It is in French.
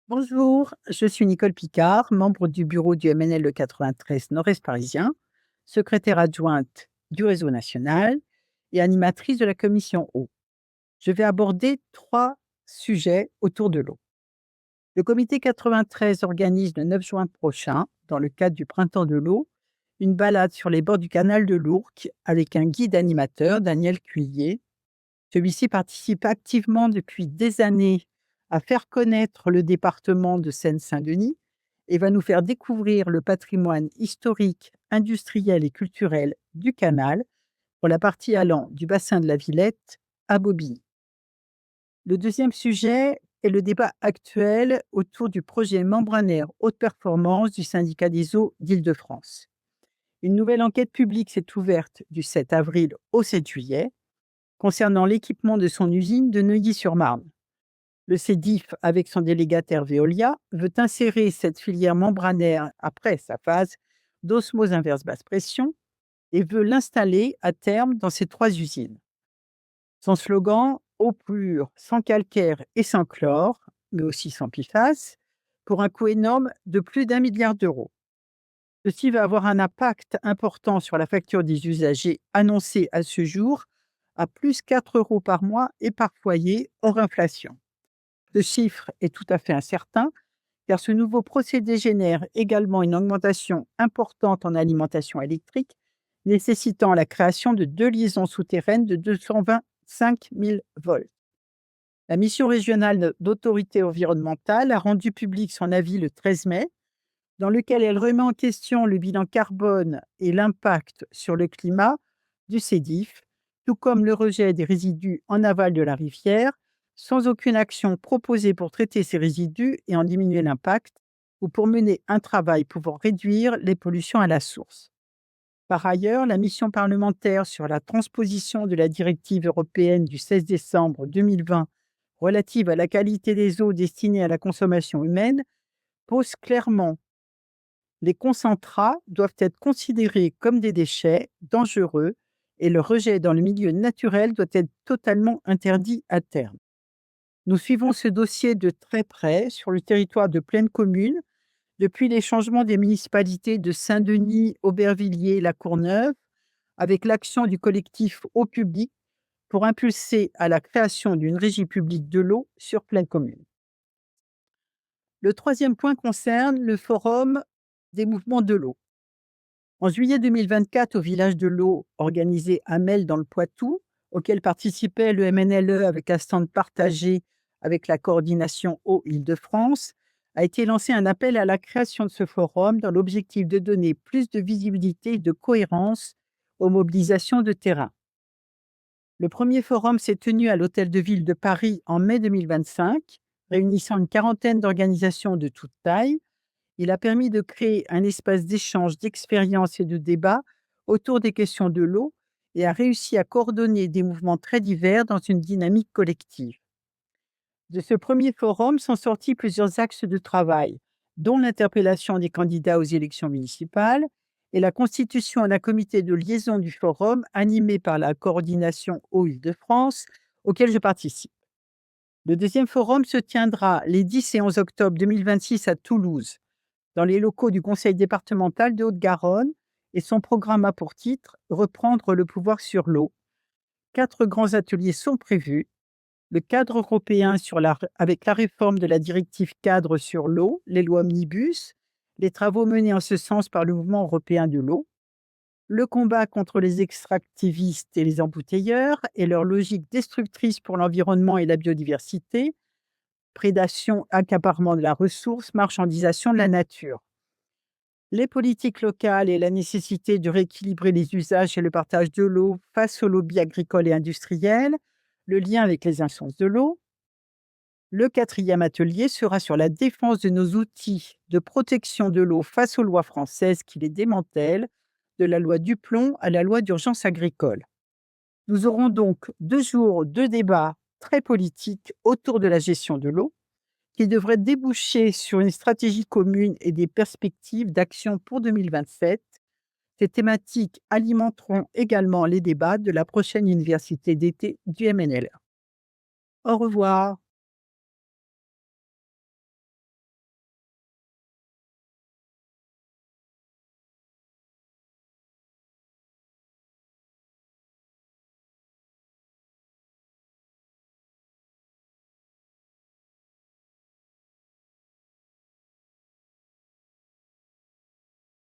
Bonjour, je suis Nicole Picard, membre du bureau du MNL le 93 Nord-Est parisien, secrétaire adjointe du réseau national et animatrice de la commission eau. Je vais aborder trois sujets autour de l'eau. Le comité 93 organise le 9 juin prochain, dans le cadre du Printemps de l'eau, une balade sur les bords du canal de l'Ourcq avec un guide animateur, Daniel Cuillier. Celui-ci participe activement depuis des années à faire connaître le département de Seine-Saint-Denis et va nous faire découvrir le patrimoine historique, industriel et culturel du canal pour la partie allant du bassin de la Villette à Bobigny. Le deuxième sujet est le débat actuel autour du projet membranaire haute performance du syndicat des eaux d'Île-de-France. Une nouvelle enquête publique s'est ouverte du 7 avril au 7 juillet concernant l'équipement de son usine de Neuilly-sur-Marne. Le CEDIF, avec son délégataire Veolia, veut insérer cette filière membranaire après sa phase d'osmose inverse basse pression et veut l'installer à terme dans ses trois usines. Son slogan eau pure, sans calcaire et sans chlore, mais aussi sans PFAS, pour un coût énorme de plus d'1 milliard d'euros. Ceci va avoir un impact important sur la facture des usagers annoncée à ce jour à plus 4 euros par mois et par foyer hors inflation. Ce chiffre est tout à fait incertain car ce nouveau procédé génère également une augmentation importante en alimentation électrique, nécessitant la création de deux liaisons souterraines de 225 000 volts. La mission régionale d'autorité environnementale a rendu public son avis le 13 mai, dans lequel elle remet en question le bilan carbone et l'impact sur le climat du CEDIF, tout comme le rejet des résidus en aval de la rivière, sans aucune action proposée pour traiter ces résidus et en diminuer l'impact, ou pour mener un travail pouvant réduire les pollutions à la source. Par ailleurs, la mission parlementaire sur la transposition de la directive européenne du 16 décembre 2020 relative à la qualité des eaux destinées à la consommation humaine pose clairement les concentrats doivent être considérés comme des déchets dangereux et leur rejet dans le milieu naturel doit être totalement interdit à terme. Nous suivons ce dossier de très près sur le territoire de Plaine Commune depuis les changements des municipalités de Saint-Denis, Aubervilliers et La Courneuve, avec l'action du collectif Eau Publique pour impulser à la création d'une régie publique de l'eau sur Plaine Commune. Le troisième point concerne le forum des mouvements de l'eau. En juillet 2024, au village de l'eau organisé à Mel dans le Poitou, auquel participait le MNLE avec un stand partagé avec la coordination Eau Île-de-France, a été lancé un appel à la création de ce forum dans l'objectif de donner plus de visibilité et de cohérence aux mobilisations de terrain. Le premier forum s'est tenu à l'Hôtel de Ville de Paris en mai 2025, réunissant une quarantaine d'organisations de toute taille. Il a permis de créer un espace d'échange, d'expériences et de débat autour des questions de l'eau et a réussi à coordonner des mouvements très divers dans une dynamique collective. De ce premier forum sont sortis plusieurs axes de travail, dont l'interpellation des candidats aux élections municipales et la constitution d'un comité de liaison du forum animé par la coordination Eau Île-de-France, auquel je participe. Le deuxième forum se tiendra les 10 et 11 octobre 2026 à Toulouse, dans les locaux du conseil départemental de Haute-Garonne, et son programme a pour titre Reprendre le pouvoir sur l'eau. 4 grands ateliers sont prévus. Le cadre européen avec la réforme de la directive cadre sur l'eau, les lois omnibus, les travaux menés en ce sens par le mouvement européen de l'eau, le combat contre les extractivistes et les embouteilleurs et leur logique destructrice pour l'environnement et la biodiversité, prédation, accaparement de la ressource, marchandisation de la nature. Les politiques locales et la nécessité de rééquilibrer les usages et le partage de l'eau face aux lobbies agricoles et industriels, le lien avec les instances de l'eau. Le quatrième atelier sera sur la défense de nos outils de protection de l'eau face aux lois françaises qui les démantèlent, de la loi Duplon à la loi d'urgence agricole. Nous aurons donc 2 jours de débats très politiques autour de la gestion de l'eau, qui devrait déboucher sur une stratégie commune et des perspectives d'action pour 2027. Ces thématiques alimenteront également les débats de la prochaine université d'été du MNL. Au revoir.